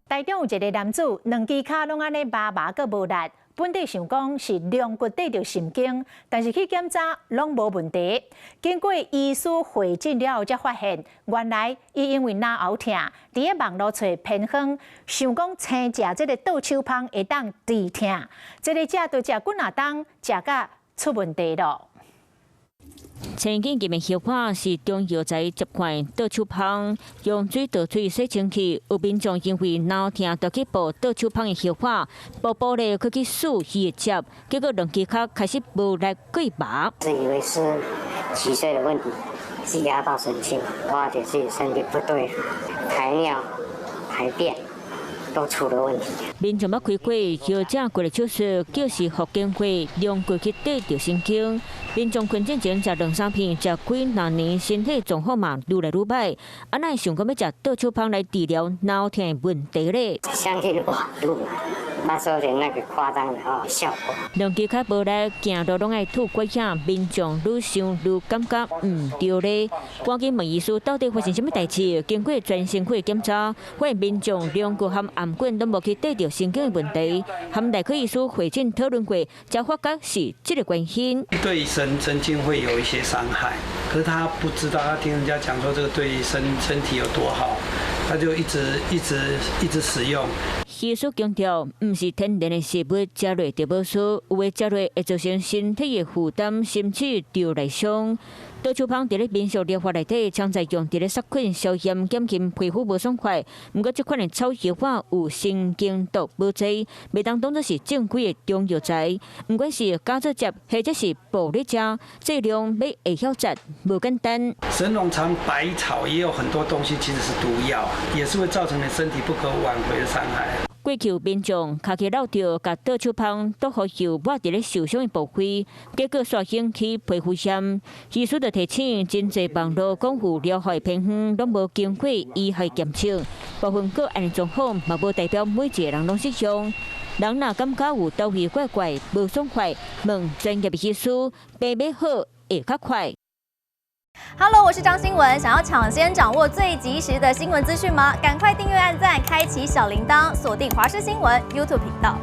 台中有一个男子，两支脚拢安尼麻麻个无力，本地想讲是龙骨底着神经，但是去检查拢无问题。经过医师会诊了后，才发现原来伊因为脑后痛，伫个网络找偏方，想讲青食这个倒手芳会当治痛，这个食着食几若冬，食甲出问题咯。 青筋入面hiệu果是中药材10塊倒手芳，用水倒水洗清氣。有民眾因為腦痛，就去報倒手芳的hiệu果，報咧佢去數伊的汁，結果兩隻腳開始無力跪麻。自以為是脊髓的問題，是壓到神經，發覺自己身體不對，排尿、排便。 都出了问题。民眾要開過藥正過嚟手術，就是復健過兩過去底着神經。民眾困之前食2-3片，食幾若年，身體狀況嘛愈來愈歹。安奈想講要食倒手芳來治療腦痛的問題咧？相信我，那時候的那個誇張的效果。兩隻腳無力，行路攏愛吐怪險，民眾愈想愈感覺對咧。趕緊問醫師到底發生什麼代志？經過全身體檢查，發現民眾兩骨和頷管都無去對着神經的問題，和內科醫師會診討論過，才發覺是這個原因。對神經會有一些傷害，可是他不知道，他聽人家講說這個對身體有多好，他就一直使用。 醫師強調，唔是天然的食物食落就無事，有誒食落會造成身體的負擔，甚至着內傷。倒手芳佇咧民俗療法內底，常在用佇咧殺菌、消炎、減輕皮膚無爽快。毋過，這款的草藥法有神經毒無濟，袂當當作是正規的中藥材。毋管是加做汁，或者是煲咧食，劑量要會曉食，無簡單。神農嘗百草也有很多東西其實是毒藥，也是會造成你身體不可挽回的傷害。 過去民眾卡起繞着，甲倒手芳倒好油抹佇咧受傷的部位，結果煞引起皮膚炎。醫師就提醒，真濟網絡廣府療法偏方攏無經過醫學檢測，部分個案狀況嘛無代表每一個人攏適用。人若感覺有頭皮怪怪、無爽快，問專業的醫師，病變好會較快。 Hello， 我是張新文。想要搶先掌握最及時的新聞資訊嗎？趕快訂閱、按讚、開啟小鈴鐺，鎖定華視新聞 YouTube 頻道。